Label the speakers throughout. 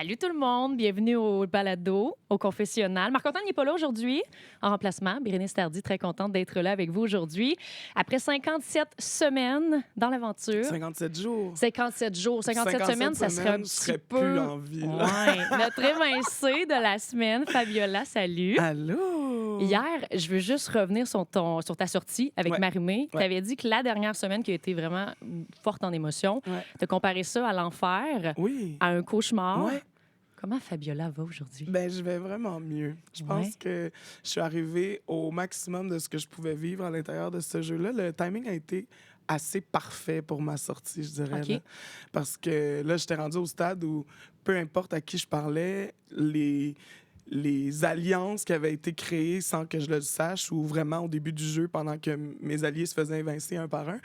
Speaker 1: Salut tout le monde, bienvenue au balado, au confessionnal. Marc-Antoine n'est pas là aujourd'hui, en remplacement. Bérénice Tardy, très contente d'être là avec vous aujourd'hui. Après 57 semaines dans l'aventure.
Speaker 2: 57 jours.
Speaker 1: 57 jours, 57
Speaker 2: 57
Speaker 1: semaines, ça serait un
Speaker 2: semaines, je
Speaker 1: petit
Speaker 2: serais plus
Speaker 1: peu...
Speaker 2: en vie, là.
Speaker 1: Ouais, notre évincée de la semaine, Fabiola, salut.
Speaker 2: Allô?
Speaker 1: Hier, je veux juste revenir sur ta sortie avec
Speaker 2: Ouais,
Speaker 1: Marie-Mé. Tu
Speaker 2: ouais,
Speaker 1: avais dit que la dernière semaine qui a été vraiment forte en émotion,
Speaker 2: ouais.
Speaker 1: tu as comparé ça à l'enfer,
Speaker 2: Oui,
Speaker 1: à un cauchemar.
Speaker 2: ouais.
Speaker 1: Comment Fabiola va aujourd'hui?
Speaker 2: Ben, je vais vraiment mieux. Je
Speaker 1: Ouais.
Speaker 2: pense que je suis arrivée au maximum de ce que je pouvais vivre à l'intérieur de ce jeu-là. Le timing a été assez parfait pour ma sortie, je dirais, là.
Speaker 1: OK.
Speaker 2: Parce que là, j'étais rendue au stade où peu importe à qui je parlais, les alliances qui avaient été créées sans que je le sache, ou vraiment au début du jeu, pendant que mes alliés se faisaient évincer un par un,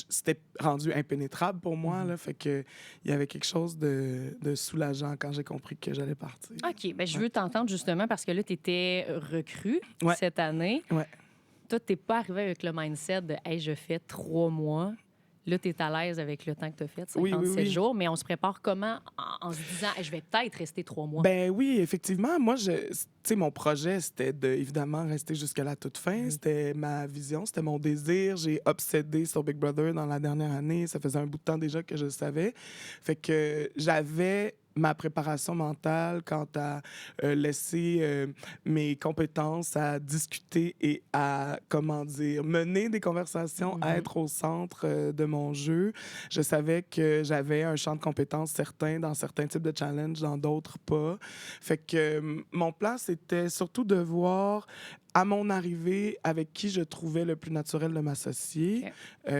Speaker 2: c'était rendu impénétrable pour moi. Là, fait que il y avait quelque chose de soulageant quand j'ai compris que j'allais partir.
Speaker 1: OK. Ben, je
Speaker 2: Ouais.
Speaker 1: veux t'entendre justement parce que là, tu étais recrue
Speaker 2: Ouais,
Speaker 1: cette année.
Speaker 2: ouais.
Speaker 1: Toi, tu n'es pas arrivé avec le mindset de Hey, je fais 3 mois. Là, tu es à l'aise avec le temps que tu as fait,
Speaker 2: Oui, oui,
Speaker 1: 57
Speaker 2: oui.
Speaker 1: jours, mais on se prépare comment en se disant Hey, je vais peut-être rester 3 mois?
Speaker 2: Ben oui, effectivement. Moi, tu sais, mon projet, c'était de, évidemment, rester jusqu'à la toute fin.
Speaker 1: Oui.
Speaker 2: C'était ma vision, c'était mon désir. J'ai obsédé sur Big Brother dans la dernière année. Ça faisait un bout de temps déjà que je le savais. Fait que j'avais ma préparation mentale quant à laisser mes compétences à discuter et à, comment dire, mener des conversations, à
Speaker 1: Mhm.
Speaker 2: être au centre de mon jeu. Je savais que j'avais un champ de compétences certain dans certains types de challenges, dans d'autres pas. Fait que mon plan, c'était surtout de voir à mon arrivée avec qui je trouvais le plus naturel de m'associer,
Speaker 1: OK.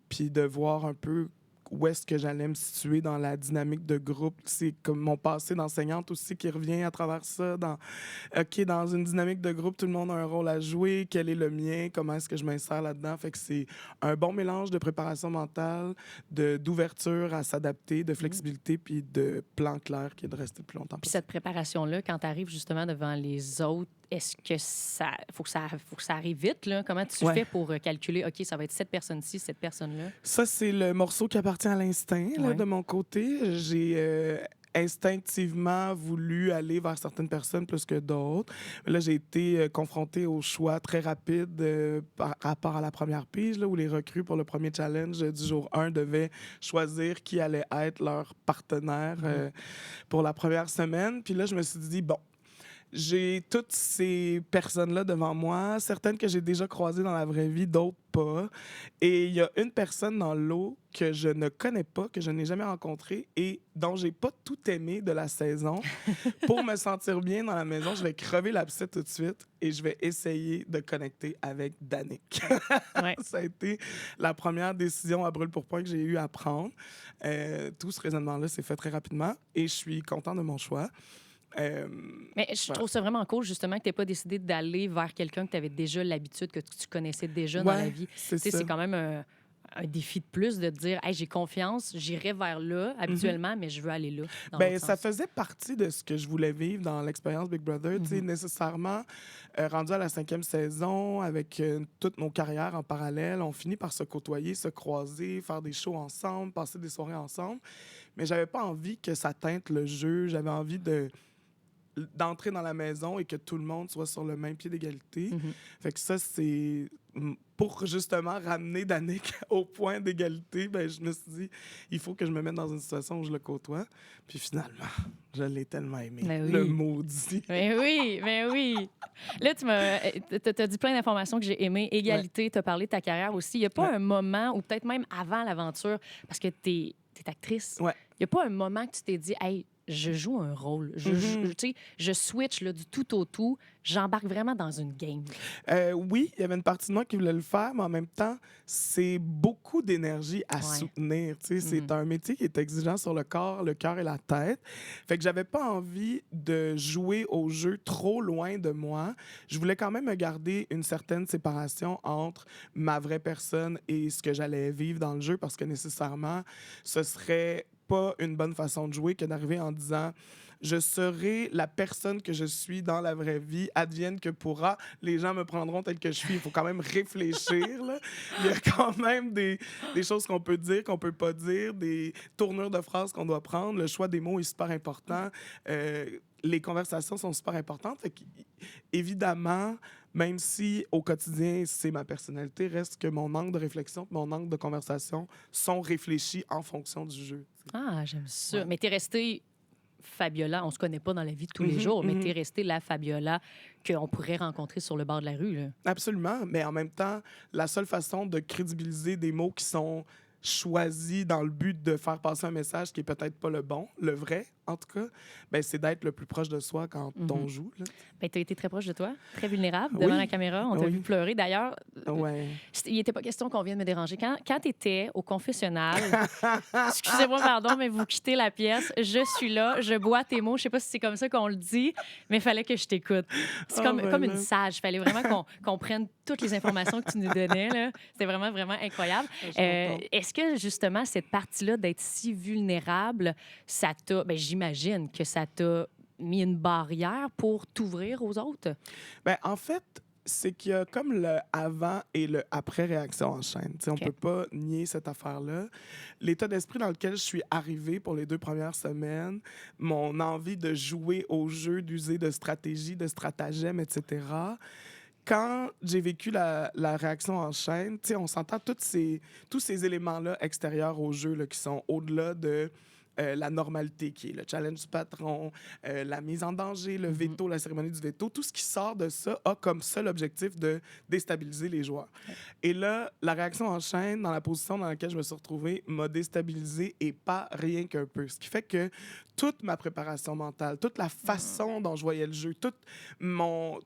Speaker 2: puis de voir un peu où est-ce que j'allais me situer dans la dynamique de groupe. C'est comme mon passé d'enseignante aussi qui revient à travers ça. OK, dans une dynamique de groupe, tout le monde a un rôle à jouer. Quel est le mien? Comment est-ce que je m'insère là-dedans? Fait que c'est un bon mélange de préparation mentale, d'ouverture à s'adapter, de
Speaker 1: Mhm.
Speaker 2: flexibilité, puis de plan clair qui est de rester le plus longtemps
Speaker 1: Puis
Speaker 2: possible.
Speaker 1: cette préparation-là, quand tu arrives justement devant les autres, est-ce que faut que ça arrive vite, là? Comment tu
Speaker 2: Ouais.
Speaker 1: fais pour calculer, OK, ça va être cette personne-ci, cette personne-là?
Speaker 2: Ça, c'est le morceau qui appartient à l'instinct, là,
Speaker 1: Ouais.
Speaker 2: de mon côté. J'ai instinctivement voulu aller vers certaines personnes plus que d'autres. Là, j'ai été confrontée au choix très rapide par rapport à la première pige, là, où les recrues pour le premier challenge du jour 1 devaient choisir qui allait être leur partenaire
Speaker 1: Mhm.
Speaker 2: pour la première semaine. Puis là, je me suis dit, bon, j'ai toutes ces personnes-là devant moi, certaines que j'ai déjà croisées dans la vraie vie, d'autres pas. Et il y a une personne dans l'eau que je ne connais pas, que je n'ai jamais rencontrée et dont j'ai pas tout aimé de la saison. Pour me sentir bien dans la maison, je vais crever l'abcès tout de suite et je vais essayer de connecter avec Danick.
Speaker 1: Ouais.
Speaker 2: Ça a été la première décision à brûle-pourpoint que j'ai eu à prendre. Tout ce raisonnement-là s'est fait très rapidement et je suis content de mon choix. Euh,
Speaker 1: Mais je
Speaker 2: voilà.
Speaker 1: trouve ça vraiment cool, justement, que tu n'aies pas décidé d'aller vers quelqu'un que tu avais déjà l'habitude, que tu connaissais déjà dans la
Speaker 2: Ouais,
Speaker 1: vie. Tu
Speaker 2: c'est
Speaker 1: sais,
Speaker 2: ça.
Speaker 1: c'est quand même un défi de plus de te dire, hey, j'ai confiance, j'irai vers là
Speaker 2: Mhm.
Speaker 1: habituellement, mais je veux aller là, dans l'autre
Speaker 2: Ben, ça
Speaker 1: sens.
Speaker 2: faisait partie de ce que je voulais vivre dans l'expérience Big Brother. Tu sais,
Speaker 1: Mhm.
Speaker 2: nécessairement, rendu à la 5e saison, avec toutes nos carrières en parallèle, on finit par se côtoyer, se croiser, faire des shows ensemble, passer des soirées ensemble. Mais j'avais pas envie que ça teinte le jeu. J'avais envie d'entrer dans la maison et que tout le monde soit sur le même pied d'égalité.
Speaker 1: Mhm.
Speaker 2: Fait que ça, c'est pour justement ramener Danick au point d'égalité. Ben, je me suis dit, il faut que je me mette dans une situation où je le côtoie. Puis finalement, je l'ai tellement aimé.
Speaker 1: Ben
Speaker 2: Le
Speaker 1: oui.
Speaker 2: maudit.
Speaker 1: Ben oui, ben oui. Là, t'as dit plein d'informations que j'ai aimées.
Speaker 2: Ouais,
Speaker 1: Égalité, tu as parlé de ta carrière aussi. Il n'y a pas
Speaker 2: ouais,
Speaker 1: un moment, ou peut-être même avant l'aventure, parce que tu es actrice,
Speaker 2: ouais.
Speaker 1: il n'y a pas un moment que tu t'es dit, hey, je joue un rôle.
Speaker 2: Mhm.
Speaker 1: Tu sais, je switch là, du tout au tout. J'embarque vraiment dans une game.
Speaker 2: Oui, il y avait une partie de moi qui voulait le faire, mais en même temps, c'est beaucoup d'énergie à
Speaker 1: Ouais.
Speaker 2: soutenir. Tu sais,
Speaker 1: Mhm.
Speaker 2: c'est un métier qui est exigeant sur le corps, le cœur et la tête. Fait que j'avais pas envie de jouer au jeu trop loin de moi. Je voulais quand même me garder une certaine séparation entre ma vraie personne et ce que j'allais vivre dans le jeu parce que nécessairement, ce serait pas une bonne façon de jouer que d'arriver en disant je serai la personne que je suis dans la vraie vie, advienne que pourra. Les gens me prendront tel que je suis. Il faut quand même réfléchir, là. Il y a quand même des choses qu'on peut dire, qu'on peut pas dire, des tournures de phrases qu'on doit prendre. Le choix des mots est super important. Les conversations sont super importantes. Fait évidemment, même si au quotidien, c'est ma personnalité, reste que mon angle de réflexion, mon angle de conversation sont réfléchis en fonction du jeu.
Speaker 1: Ah, j'aime ça.
Speaker 2: Ouais.
Speaker 1: Mais t'es restée Fabiola. On se connaît pas dans la vie de tous les
Speaker 2: Mhm,
Speaker 1: jours, mais t'es
Speaker 2: mhm.
Speaker 1: restée la Fabiola qu'on pourrait rencontrer sur le bord de la rue, là.
Speaker 2: Absolument, mais en même temps, la seule façon de crédibiliser des mots qui sont choisis dans le but de faire passer un message qui est peut-être pas le bon, le vrai, en tout cas, ben, c'est d'être le plus proche de soi quand on
Speaker 1: Mhm.
Speaker 2: joue. Là.
Speaker 1: Ben, tu as été très proche de toi, très vulnérable devant la
Speaker 2: Oui,
Speaker 1: caméra. On t'a vu
Speaker 2: oui,
Speaker 1: pleurer. D'ailleurs,
Speaker 2: ouais.
Speaker 1: il n'était pas question qu'on vienne me déranger. Quand tu étais au confessionnal, excusez-moi, pardon, mais vous quittez la pièce. Je suis là, je bois tes mots. Je sais pas si c'est comme ça qu'on le dit, mais il fallait que je t'écoute. C'est
Speaker 2: Ah,
Speaker 1: comme
Speaker 2: ben
Speaker 1: une
Speaker 2: là.
Speaker 1: sage. Il fallait vraiment qu'on prenne toutes les informations que tu nous donnais, là. C'était vraiment, vraiment incroyable.
Speaker 2: Je suis contente.
Speaker 1: Est-ce que, justement, cette partie-là d'être si vulnérable, ça t'a... Ben, j'imagine que ça t'a mis une barrière pour t'ouvrir aux autres?
Speaker 2: Ben, en fait, c'est qu'il y a comme le avant et le après réaction en chaîne. Tu sais, on
Speaker 1: OK.
Speaker 2: peut pas nier cette affaire-là. L'état d'esprit dans lequel je suis arrivée pour les 2 premières semaines, mon envie de jouer au jeu, d'user de stratégie, de stratagèmes, etc. Quand j'ai vécu la réaction en chaîne, tu sais, on s'entend tous ces éléments-là extérieurs au jeu là, qui sont au-delà de la normalité, qui est le challenge du patron, la mise en danger, le
Speaker 1: Mhm.
Speaker 2: veto, la cérémonie du veto. Tout ce qui sort de ça a comme seul objectif de déstabiliser les joueurs. Et là, la réaction en chaîne, dans la position dans laquelle je me suis retrouvée, m'a déstabilisé et pas rien qu'un peu. Ce qui fait que toute ma préparation mentale, toute la façon dont je voyais le jeu, mon,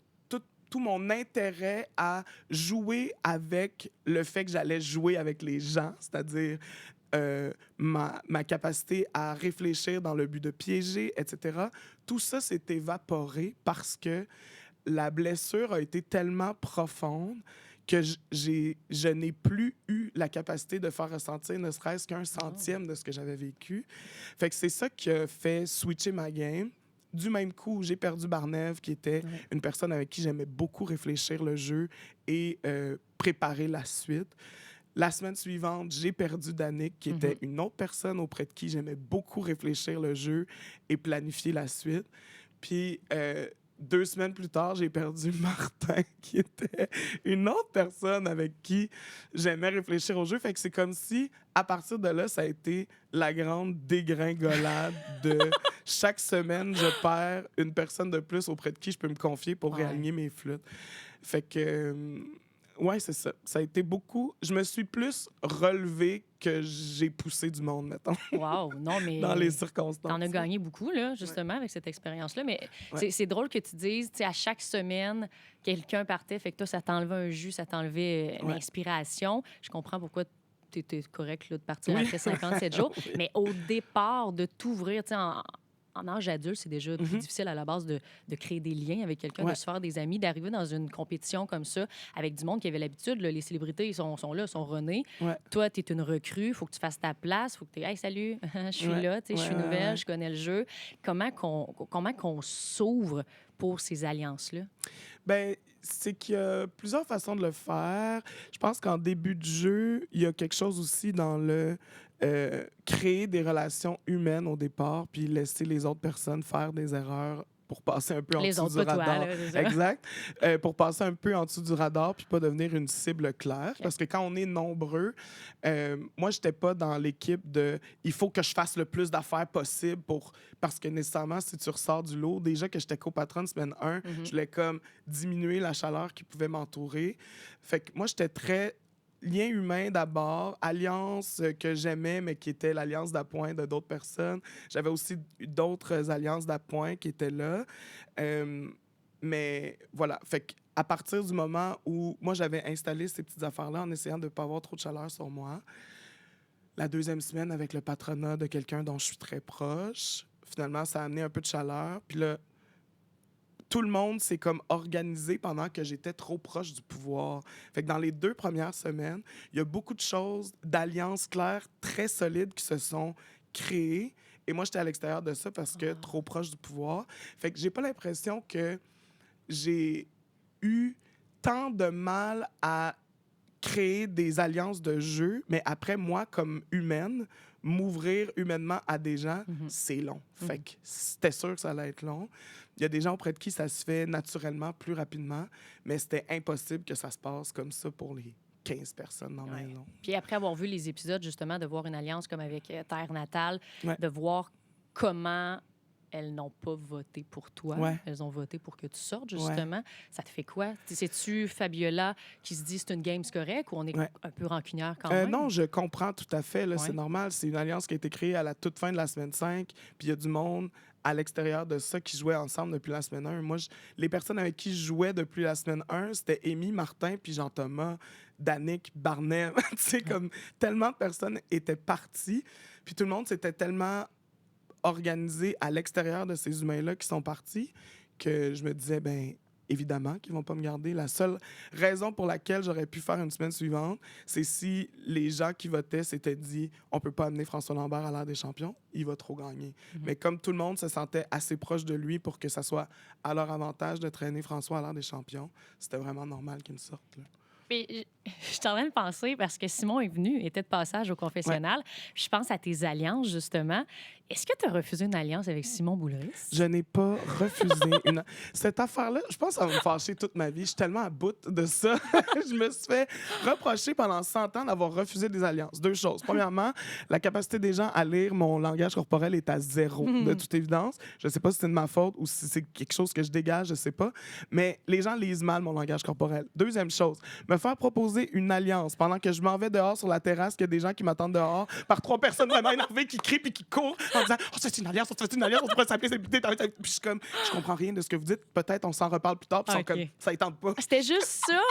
Speaker 2: tout mon intérêt à jouer avec le fait que j'allais jouer avec les gens, c'est-à-dire ma capacité à réfléchir dans le but de piéger, etc. Tout ça s'est évaporé parce que la blessure a été tellement profonde que je n'ai plus eu la capacité de faire ressentir ne serait-ce qu'un centième de ce que j'avais vécu. Fait que c'est ça qui a fait switcher ma game. Du même coup, j'ai perdu Barnève, qui était
Speaker 1: Ouais.
Speaker 2: une personne avec qui j'aimais beaucoup réfléchir le jeu et préparer la suite. La semaine suivante, j'ai perdu Danick, qui était une autre personne auprès de qui j'aimais beaucoup réfléchir le jeu et planifier la suite. Puis 2 semaines plus tard, j'ai perdu Martin, qui était une autre personne avec qui j'aimais réfléchir au jeu. Fait que c'est comme si, à partir de là, ça a été la grande dégringolade de chaque semaine, je perds une personne de plus auprès de qui je peux me confier pour
Speaker 1: Ouais.
Speaker 2: réaligner mes flûtes. Fait que, ouais, c'est ça. Ça a été beaucoup. Je me suis plus relevé que j'ai poussé du monde, mettons,
Speaker 1: Wow! Non,
Speaker 2: dans les
Speaker 1: mais
Speaker 2: circonstances.
Speaker 1: t'en as
Speaker 2: là.
Speaker 1: gagné beaucoup, là, justement, avec cette expérience-là. Mais
Speaker 2: Ouais.
Speaker 1: c'est drôle que tu dises, tu sais, à chaque semaine, quelqu'un partait, fait que toi, ça t'enlevait un jus, ça t'enlevait
Speaker 2: Ouais.
Speaker 1: l'inspiration. Je comprends pourquoi tu étais correct là, de partir
Speaker 2: Oui.
Speaker 1: après 57 jours.
Speaker 2: Oui.
Speaker 1: Mais au départ, de t'ouvrir, tu sais, en âge adulte, c'est déjà plus
Speaker 2: Mhm.
Speaker 1: difficile à la base de créer des liens avec quelqu'un, de
Speaker 2: Ouais.
Speaker 1: se faire des amis, d'arriver dans une compétition comme ça, avec du monde qui avait l'habitude. Là, les célébrités, ils sont là, sont renés.
Speaker 2: Ouais.
Speaker 1: Toi, tu es une recrue, il faut que tu fasses ta place, il faut que tu Hey, salut, je suis
Speaker 2: Ouais.
Speaker 1: là, tu sais, je suis
Speaker 2: Ouais, ouais,
Speaker 1: nouvelle,
Speaker 2: ouais.
Speaker 1: je connais le jeu. Comment qu'on s'ouvre pour ces alliances-là?
Speaker 2: Ben, c'est qu'il y a plusieurs façons de le faire. Je pense qu'en début de jeu, il y a quelque chose aussi dans le créer des relations humaines au départ, puis laisser les autres personnes faire des erreurs pour passer un peu en
Speaker 1: Les
Speaker 2: dessous
Speaker 1: autres,
Speaker 2: du
Speaker 1: pas toi,
Speaker 2: radar.
Speaker 1: là, c'est ça.
Speaker 2: Exact. Pour passer un peu en dessous du radar, puis pas devenir une cible claire.
Speaker 1: OK.
Speaker 2: Parce que quand on est nombreux, moi, j'étais pas dans l'équipe de il faut que je fasse le plus d'affaires possible pour. Parce que nécessairement, si tu ressors du lot, déjà que j'étais copatronne semaine 1, je voulais comme diminuer la chaleur qui pouvait m'entourer. Fait que moi, j'étais très lien humain d'abord, alliance que j'aimais, mais qui était l'alliance d'appoint de d'autres personnes. J'avais aussi d'autres alliances d'appoint qui étaient là. Mais voilà, fait à partir du moment où moi, j'avais installé ces petites affaires-là en essayant de ne pas avoir trop de chaleur sur moi, la deuxième semaine, avec le patronat de quelqu'un dont je suis très proche, finalement, ça a amené un peu de chaleur. Puis là, tout le monde s'est comme organisé pendant que j'étais trop proche du pouvoir. Fait que dans les 2 premières semaines, il y a beaucoup de choses, d'alliances claires, très solides qui se sont créées. Et moi, j'étais à l'extérieur de ça parce que trop proche du pouvoir. Fait que j'ai pas l'impression que j'ai eu tant de mal à créer des alliances de jeu, mais après, moi, comme humaine, m'ouvrir humainement à des gens, c'est long. Fait que c'était sûr que ça allait être long. Il y a des gens auprès de qui ça se fait naturellement, plus rapidement, mais c'était impossible que ça se passe comme ça pour les 15 personnes dans la maison.
Speaker 1: Puis après avoir vu les épisodes, justement, de voir une alliance comme avec Terre Natale,
Speaker 2: Ouais.
Speaker 1: de voir comment elles n'ont pas voté pour toi.
Speaker 2: Ouais.
Speaker 1: Elles ont voté pour que tu sortes, justement. Ça te fait quoi? C'est-tu Fabiola qui se dit c'est une game, c'est correct, ou on est un peu rancunière quand même?
Speaker 2: Non, je comprends tout à fait. Là,
Speaker 1: Ouais.
Speaker 2: C'est normal. C'est une alliance qui a été créée à la toute fin de la semaine 5. Puis il y a du monde à l'extérieur de ça qui jouait ensemble depuis la semaine 1. Moi, les personnes avec qui je jouais depuis la semaine 1, c'était Amy, Martin, puis Jean-Thomas, Danick, Barnet. Tu sais, comme tellement de personnes étaient parties. Puis tout le monde s'était tellement organisé à l'extérieur de ces humains-là qui sont partis que je me disais, ben évidemment qu'ils vont pas me garder. La seule raison pour laquelle j'aurais pu faire une semaine suivante, c'est si les gens qui votaient s'étaient dit on peut pas amener François Lambert à l'ère des champions, il va trop gagner. Mais comme tout le monde se sentait assez proche de lui pour que ça soit à leur avantage de traîner François à l'ère des champions, c'était vraiment normal qu'il me sorte. Là.
Speaker 1: Puis, je suis en train de penser, parce que Simon est venu, était de passage au confessionnal. Je pense à tes alliances, justement. Est-ce que tu as refusé une alliance avec Simon Boulris?
Speaker 2: Je n'ai pas refusé une... Cette affaire-là, je pense que ça va me fâcher toute ma vie. Je suis tellement à bout de ça. Je me suis fait reprocher pendant 100 ans d'avoir refusé des alliances. 2 choses. Premièrement, la capacité des gens à lire mon langage corporel est à 0, de toute évidence. Je ne sais pas si c'est de ma faute ou si c'est quelque chose que je dégage, je ne sais pas. Mais les gens lisent mal mon langage corporel. Deuxième chose, me faire proposer une alliance pendant que je m'en vais dehors sur la terrasse, qu'il y a des gens qui m'attendent dehors, par 3 personnes vraiment énervées qui crient puis qui courent en disant « Oh, c'est une alliance, c'est une alliance, on pourrait s'appeler cette Puis je suis comme « Je comprends rien de ce que vous dites. Peut-être on s'en reparle plus tard. » Puis ils sont comme « Ça ne tente pas. »
Speaker 1: C'était juste ça?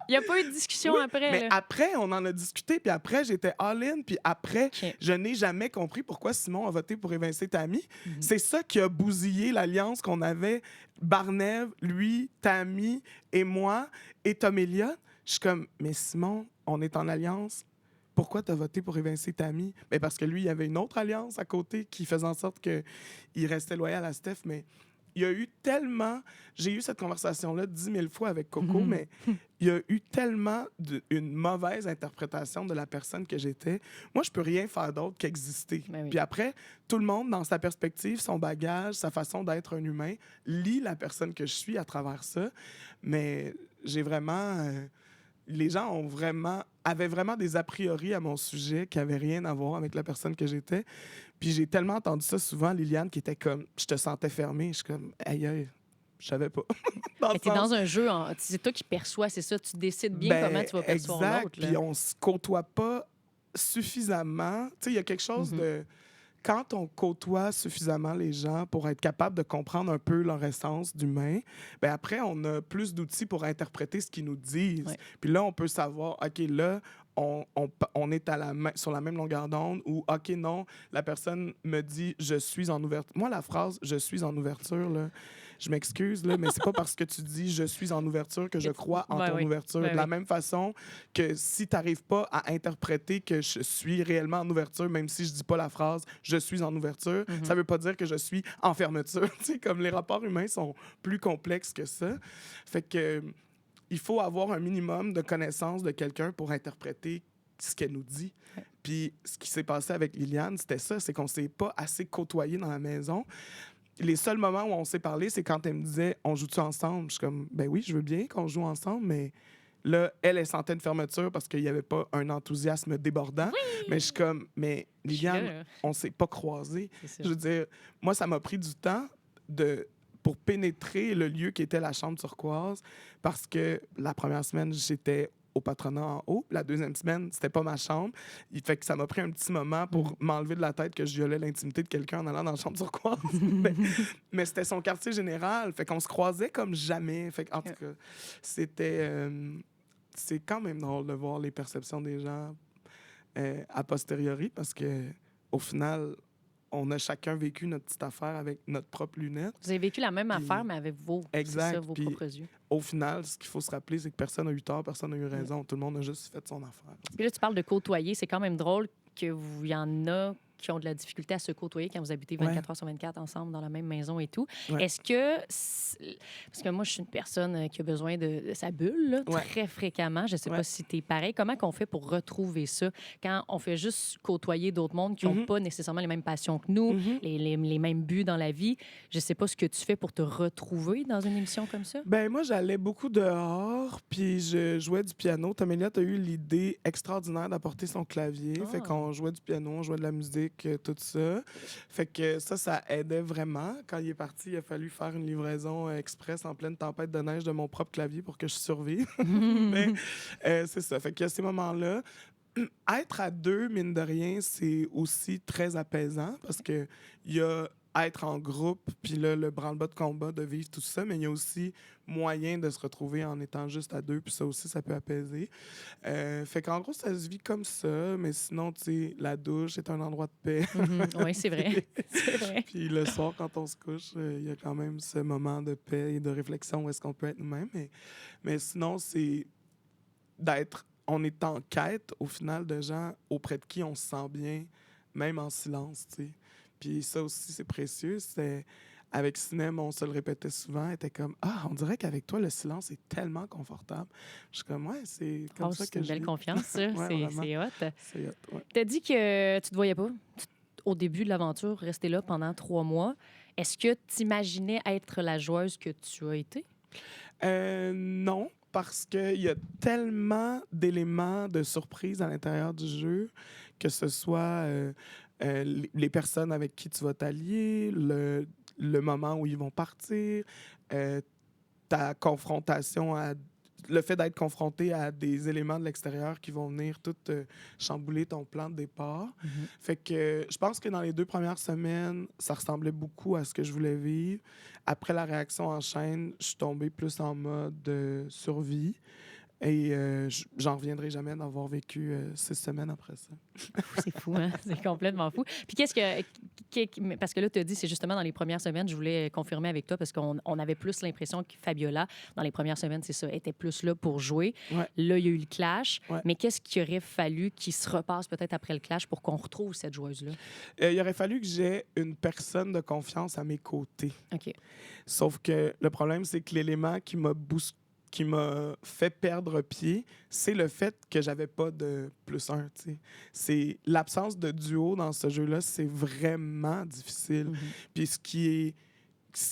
Speaker 1: Il n'y a pas eu de discussion après?
Speaker 2: Mais
Speaker 1: là.
Speaker 2: après, on en a discuté, puis après, j'étais all-in, puis après, je n'ai jamais compris pourquoi Simon a voté pour évincer Tammy. C'est ça qui a bousillé l'alliance qu'on avait, Barnève, lui, Tammy et moi, et Tom Elliott. Je suis comme, mais Simon, on est en alliance. Pourquoi tu as voté pour évincer Tammy? Ben parce que lui, il y avait une autre alliance à côté qui faisait en sorte qu'il restait loyal à Steph, mais il y a eu tellement... J'ai eu cette conversation-là 10 000 fois avec Coco, mais il y a eu tellement une mauvaise interprétation de la personne que j'étais. Moi, je peux rien faire d'autre qu'exister.
Speaker 1: Ben oui.
Speaker 2: Puis après, tout le monde, dans sa perspective, son bagage, sa façon d'être un humain, lit la personne que je suis à travers ça. Mais j'ai vraiment... les gens avaient vraiment des a priori à mon sujet qui n'avaient rien à voir avec la personne que j'étais. Puis j'ai tellement entendu ça souvent, Liliane, qui était comme, je te sentais fermé. Je suis comme, aïe, je savais pas.
Speaker 1: Mais t'es dans un jeu, c'est toi qui perçois, c'est ça. Tu décides bien comment tu vas percevoir
Speaker 2: exact,
Speaker 1: l'autre. là.
Speaker 2: Puis on se côtoie pas suffisamment. Tu sais, il y a quelque chose de... Quand on côtoie suffisamment les gens pour être capable de comprendre un peu leur essence d'humain, ben après, on a plus d'outils pour interpréter ce qu'ils nous disent.
Speaker 1: Ouais.
Speaker 2: Puis là, on peut savoir, OK, là, on est sur la même longueur d'onde ou, OK, non, la personne me dit « je suis en ouverture ». Moi, la phrase « je suis en ouverture », là, je m'excuse, là, mais c'est pas parce que tu dis « je suis en ouverture » que je crois en ton ouverture. De la même façon que si tu n'arrives pas à interpréter que je suis réellement en ouverture, même si je dis pas la phrase « je suis en ouverture », ça veut pas dire que je suis en fermeture. Tu sais, comme les rapports humains sont plus complexes que ça. Fait que il faut avoir un minimum de connaissance de quelqu'un pour interpréter ce qu'elle nous dit. Puis ce qui s'est passé avec Liliane, c'était ça, c'est qu'on s'est pas assez côtoyé dans la maison. Les seuls moments où on s'est parlé, c'est quand elle me disait « on joue-tu ensemble? » Je suis comme « ben oui, je veux bien qu'on joue ensemble, mais... » Là, elle sentait une fermeture parce qu'il n'y avait pas un enthousiasme débordant. Oui! Mais je suis comme, mais Liliane, on ne s'est pas croisés. Je veux dire, moi, ça m'a pris du temps pour pénétrer le lieu qui était la chambre turquoise parce que la première semaine, j'étais au patronat en haut. La deuxième semaine, c'était pas ma chambre. Il fait que ça m'a pris un petit moment pour m'enlever de la tête que je violais l'intimité de quelqu'un en allant dans la chambre turquoise. mais c'était son quartier général. Fait qu'on se croisait comme jamais. Fait en tout cas, c'était... c'est quand même drôle de voir les perceptions des gens a posteriori parce que au final, on a chacun vécu notre petite affaire avec notre propre lunette.
Speaker 1: Vous avez vécu la même affaire, mais avec vos propres yeux.
Speaker 2: Au final, ce qu'il faut se rappeler, c'est que personne n'a eu tort, personne n'a eu raison. Tout le monde a juste fait son affaire.
Speaker 1: Puis là, tu parles de côtoyer. C'est quand même drôle qu'il y en a qui ont de la difficulté à se côtoyer quand vous habitez
Speaker 2: Ouais.
Speaker 1: 24 heures sur 24 ensemble dans la même maison et tout.
Speaker 2: Ouais.
Speaker 1: Est-ce que... Parce que moi, je suis une personne qui a besoin de sa bulle là,
Speaker 2: Ouais.
Speaker 1: très fréquemment. Je sais
Speaker 2: Ouais.
Speaker 1: pas si tu es pareil. Comment qu'on fait pour retrouver ça quand on fait juste côtoyer d'autres mondes qui n'ont pas nécessairement les mêmes passions que nous,
Speaker 2: Mhm.
Speaker 1: les mêmes buts dans la vie? Je sais pas ce que tu fais pour te retrouver dans une émission comme ça.
Speaker 2: Ben moi, j'allais beaucoup dehors, puis je jouais du piano. Tamélia, tu as eu l'idée extraordinaire d'apporter son clavier. Fait
Speaker 1: Ah.
Speaker 2: qu'on jouait du piano, on jouait de la musique, tout ça. Fait que ça aidait vraiment. Quand il est parti, il a fallu faire une livraison express en pleine tempête de neige de mon propre clavier pour que je survive. Mais c'est ça. Fait qu'il y a ces moments-là. Être à deux, mine de rien, c'est aussi très apaisant parce que il y a être en groupe, puis là, le branle-bas de combat, de vivre tout ça, mais il y a aussi moyen de se retrouver en étant juste à deux, puis ça aussi, ça peut apaiser. Fait qu'en gros, ça se vit comme ça, mais sinon, tu sais, la douche est un endroit de paix.
Speaker 1: Oui, c'est vrai. C'est vrai.
Speaker 2: Puis le soir, quand on se couche, il y a quand même ce moment de paix et de réflexion où est-ce qu'on peut être nous-mêmes. Mais sinon, c'est d'être... On est en quête, au final, de gens auprès de qui on se sent bien, même en silence, tu sais. Puis ça aussi, c'est précieux. Avec Cinem, on se le répétait souvent. Elle était comme, ah, on dirait qu'avec toi, le silence est tellement confortable. Je suis comme, ouais, c'est comme ça
Speaker 1: C'est
Speaker 2: que
Speaker 1: une
Speaker 2: je
Speaker 1: belle
Speaker 2: vis.
Speaker 1: confiance, ça.
Speaker 2: Ouais, vraiment.
Speaker 1: C'est hot.
Speaker 2: C'est hot, ouais.
Speaker 1: Tu as dit que tu te voyais pas au début de l'aventure, rester là pendant 3 mois. Est-ce que tu imaginais être la joueuse que tu as été?
Speaker 2: Non, parce qu'il y a tellement d'éléments de surprise à l'intérieur du jeu, que ce soit les personnes avec qui tu vas t'allier, le moment où ils vont partir, euh, ta confrontation à le fait d'être confronté à des éléments de l'extérieur qui vont venir tout chambouler ton plan de départ. Fait que je pense que dans les 2 premières semaines, ça ressemblait beaucoup à ce que je voulais vivre. Après la réaction en chaîne, je suis tombée plus en mode survie. Et j'en reviendrai jamais d'avoir vécu 6 semaines après ça.
Speaker 1: C'est fou, hein? C'est complètement fou. Puis qu'est-ce que... Parce que là, tu as dit, c'est justement dans les premières semaines, je voulais confirmer avec toi parce qu'on avait plus l'impression que Fabiola, dans les premières semaines, c'est ça, était plus là pour jouer.
Speaker 2: Ouais.
Speaker 1: Là, il y a eu le clash.
Speaker 2: Ouais.
Speaker 1: Mais qu'est-ce qu'il aurait fallu qu'il se repasse peut-être après le clash pour qu'on retrouve cette joueuse-là?
Speaker 2: Il aurait fallu que j'aie une personne de confiance à mes côtés.
Speaker 1: OK.
Speaker 2: Sauf que le problème, c'est que l'élément qui m'a fait perdre pied, c'est le fait que j'avais pas de +1. T'sais. C'est l'absence de duo dans ce jeu-là, c'est vraiment difficile. Puis ce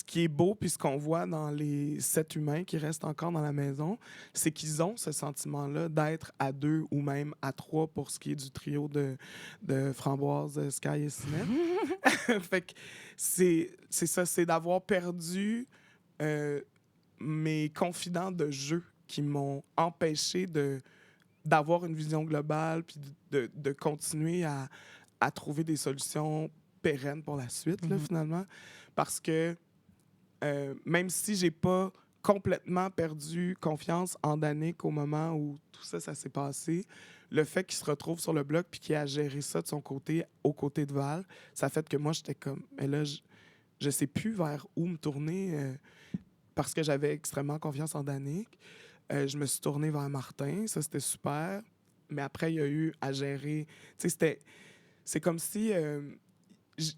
Speaker 2: qui est beau, puis ce qu'on voit dans les 7 humains qui restent encore dans la maison, c'est qu'ils ont ce sentiment-là d'être à 2 ou même à 3 pour ce qui est du trio de Framboise, Sky et Cinem. Fait que c'est ça, c'est d'avoir perdu mes confidents de jeu qui m'ont empêché d'avoir une vision globale puis de continuer à trouver des solutions pérennes pour la suite, là, finalement. Parce que même si j'ai pas complètement perdu confiance en Danick au moment où tout ça s'est passé, le fait qu'il se retrouve sur le bloc puis qu'il a géré ça de son côté, aux côtés de Val, ça fait que moi, j'étais comme... Mais là, je sais plus vers où me tourner parce que j'avais extrêmement confiance en Danick. Je me suis tournée vers Martin. Ça, c'était super. Mais après, il y a eu à gérer... Tu sais, c'est comme si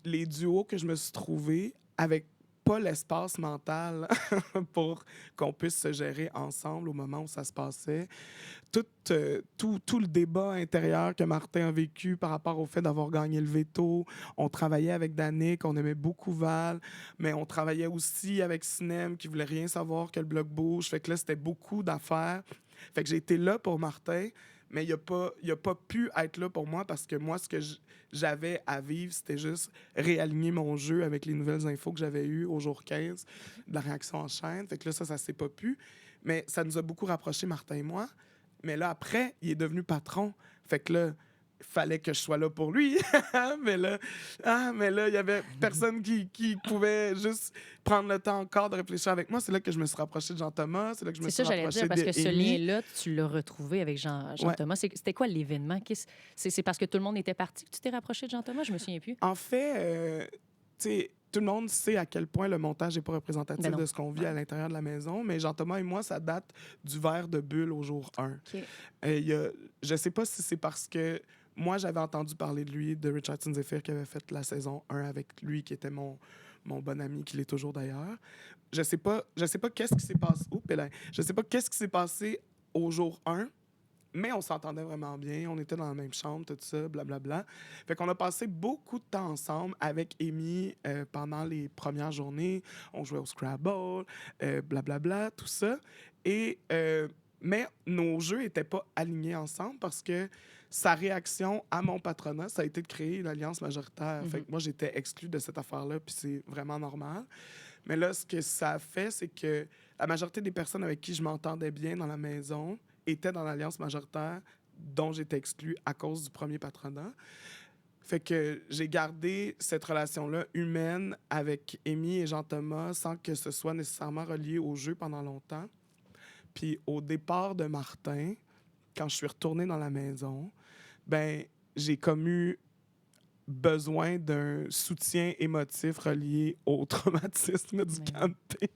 Speaker 2: les duos que je me suis trouvés avec pas l'espace mental pour qu'on puisse se gérer ensemble au moment où ça se passait. Tout le débat intérieur que Martin a vécu par rapport au fait d'avoir gagné le veto. On travaillait avec Danick, on aimait beaucoup Val, mais on travaillait aussi avec Cinem qui voulait rien savoir que le bloc bouge. Fait que là, c'était beaucoup d'affaires. Fait que j'ai été là pour Martin, mais il a pas pu être là pour moi parce que moi, ce que j'avais à vivre, c'était juste réaligner mon jeu avec les nouvelles infos que j'avais eues au jour 15 de la réaction en chaîne. Fait que là, ça s'est pas pu. Mais ça nous a beaucoup rapprochés, Martin et moi. Mais là, après, il est devenu patron. Fait que là, il fallait que je sois là pour lui. mais là, il y avait personne qui pouvait juste prendre le temps encore de réfléchir avec moi. C'est là que je me suis rapproché de Jean-Thomas. C'est là que je me suis
Speaker 1: C'est ça, j'allais
Speaker 2: rapproché
Speaker 1: dire, parce que ce
Speaker 2: d'Amy.
Speaker 1: lien-là, tu l'as retrouvé avec Jean-Thomas. C'était quoi l'événement? C'est parce que tout le monde était parti que tu t'es rapproché de Jean-Thomas? Je me souviens plus.
Speaker 2: En fait, tu sais, tout le monde sait à quel point le montage n'est pas représentatif
Speaker 1: Ben
Speaker 2: de ce qu'on vit à l'intérieur de la maison, mais Jean-Thomas et moi, ça date du verre de bulle au jour 1.
Speaker 1: OK.
Speaker 2: Je sais pas si c'est parce que moi, j'avais entendu parler de lui, de Richardson Zephyr, qui avait fait la saison 1 avec lui, qui était mon bon ami, qui l'est toujours d'ailleurs. Je sais pas qu'est-ce qui s'est passé. Oups, là. Je sais pas qu'est-ce qui s'est passé au jour 1, mais on s'entendait vraiment bien. On était dans la même chambre, tout ça, blablabla. Fait qu'on a passé beaucoup de temps ensemble avec Amy pendant les premières journées. On jouait au Scrabble, blablabla, tout ça. Et, mais nos jeux n'étaient pas alignés ensemble parce que sa réaction à mon patronat, ça a été de créer une alliance majoritaire. Fait que moi, j'étais exclue de cette affaire-là, puis c'est vraiment normal. Mais là, ce que ça a fait, c'est que la majorité des personnes avec qui je m'entendais bien dans la maison étaient dans l'alliance majoritaire dont j'étais exclue à cause du premier patronat. Fait que j'ai gardé cette relation-là humaine avec Amy et Jean-Thomas sans que ce soit nécessairement relié au jeu pendant longtemps. Puis au départ de Martin, quand je suis retournée dans la maison, ben j'ai comme eu besoin d'un soutien émotif relié au traumatisme du camping.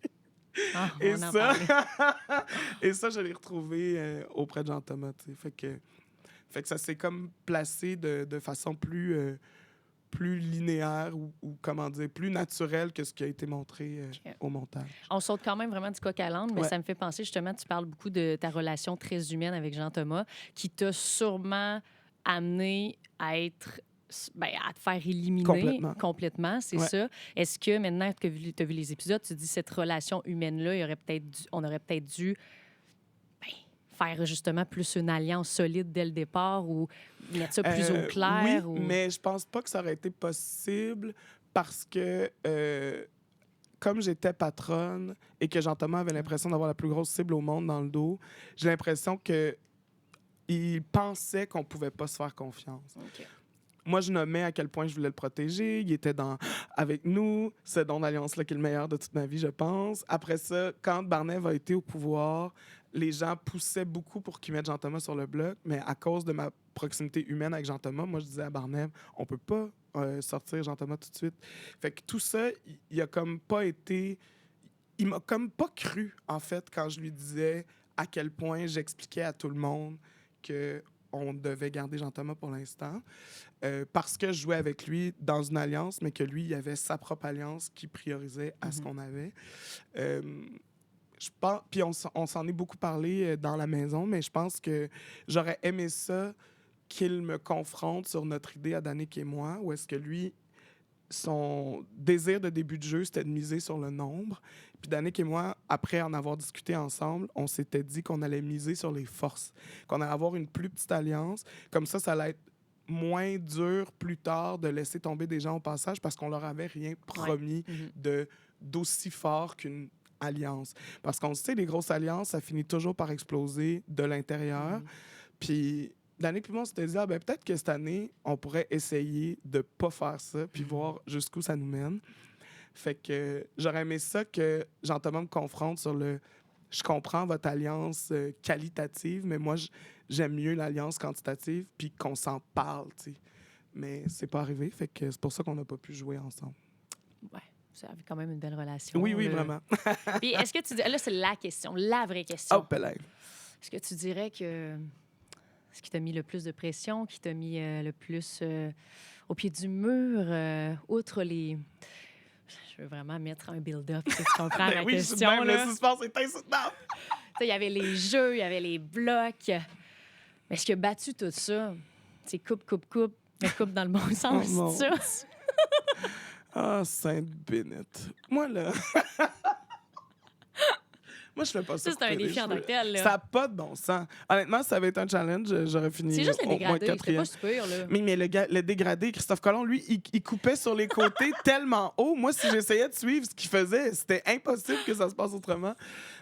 Speaker 1: Ah,
Speaker 2: Et
Speaker 1: on en
Speaker 2: ça,
Speaker 1: parlait.
Speaker 2: et ça, je l'ai retrouvé auprès de Jean-Thomas. Fait que ça s'est comme placé de façon plus linéaire ou, comment dire, plus naturelle que ce qui a été montré
Speaker 1: OK.
Speaker 2: au montage.
Speaker 1: On saute quand même vraiment du coq à l'âne, mais
Speaker 2: Ouais.
Speaker 1: ça me fait penser justement, tu parles beaucoup de ta relation très humaine avec Jean-Thomas, qui t'a sûrement amené à être, ben, à te faire éliminer
Speaker 2: Complètement.
Speaker 1: c'est
Speaker 2: Ouais.
Speaker 1: ça. Est-ce que maintenant que tu as vu les épisodes, tu te dis cette relation humaine-là, on aurait peut-être dû ben, faire justement plus une alliance solide dès le départ ou mettre ça plus au clair?
Speaker 2: Oui,
Speaker 1: ou...
Speaker 2: mais je pense pas que ça aurait été possible parce que comme j'étais patronne et que Jean-Thomas avait l'impression d'avoir la plus grosse cible au monde dans le dos, j'ai l'impression que il pensait qu'on pouvait pas se faire confiance.
Speaker 1: OK.
Speaker 2: Moi, je nommais à quel point je voulais le protéger. Il était avec nous. C'est dans l'alliance-là qui est le meilleur de toute ma vie, je pense. Après ça, quand Barnev a été au pouvoir, les gens poussaient beaucoup pour qu'il mette Jean-Thomas sur le bloc. Mais à cause de ma proximité humaine avec Jean-Thomas, moi, je disais à Barnev, on peut pas sortir Jean-Thomas tout de suite. Fait que tout ça, il a comme pas été... Il m'a comme pas cru, en fait, quand je lui disais à quel point j'expliquais à tout le monde que on devait garder Jean-Thomas pour l'instant. Parce que je jouais avec lui dans une alliance, mais que lui, il avait sa propre alliance qui priorisait à ce qu'on avait. Je pense, puis on s'en est beaucoup parlé dans la maison, mais je pense que j'aurais aimé ça qu'il me confronte sur notre idée à Danick et moi, où est-ce que lui, son désir de début de jeu, c'était de miser sur le nombre. Puis Danick et moi, après en avoir discuté ensemble, on s'était dit qu'on allait miser sur les forces, qu'on allait avoir une plus petite alliance. Comme ça allait être moins dur plus tard de laisser tomber des gens au passage parce qu'on leur avait rien promis d'aussi fort qu'une alliance. Parce qu'on sait, les grosses alliances, ça finit toujours par exploser de l'intérieur. Puis Danick et moi, on s'était dit, peut-être que cette année, on pourrait essayer de pas faire ça puis voir jusqu'où ça nous mène. Fait que j'aurais aimé ça que Jean-Thomas me confronte sur le... Je comprends votre alliance qualitative, mais moi, j'aime mieux l'alliance quantitative puis qu'on s'en parle, tu sais. Mais c'est pas arrivé, fait que c'est pour ça qu'on n'a pas pu jouer ensemble.
Speaker 1: Ouais, ça avait quand même une belle relation.
Speaker 2: Oui, vraiment.
Speaker 1: Puis est-ce que tu dis... Là, c'est la question, la vraie question.
Speaker 2: Oh, Pelin.
Speaker 1: Est-ce que tu dirais que ce qui t'a mis le plus de pression, qui t'a mis le plus au pied du mur, outre les... Je veux vraiment mettre un build-up, tu comprends ma question.
Speaker 2: Même,
Speaker 1: là.
Speaker 2: le suspense est insoutenable.
Speaker 1: Il y avait les jeux, il y avait les blocs. Mais ce qui a battu tout ça, c'est coupe, mais coupe dans le bon sens,
Speaker 2: Oh,
Speaker 1: c'est ça?
Speaker 2: Ah, Sainte Bénette. Moi, là... Moi, je fais pas ça.
Speaker 1: Ça, c'est un défi en tant que tel. Là.
Speaker 2: Ça n'a pas de bon sens. Honnêtement, ça avait été un challenge. J'aurais fini
Speaker 1: C'est juste le
Speaker 2: au moins
Speaker 1: dégradé. C'était
Speaker 2: quatrième.
Speaker 1: pas super, là.
Speaker 2: Mais le dégradé, Christophe Colomb, lui, il coupait sur les côtés tellement haut. Moi, si j'essayais de suivre ce qu'il faisait, c'était impossible que ça se passe autrement.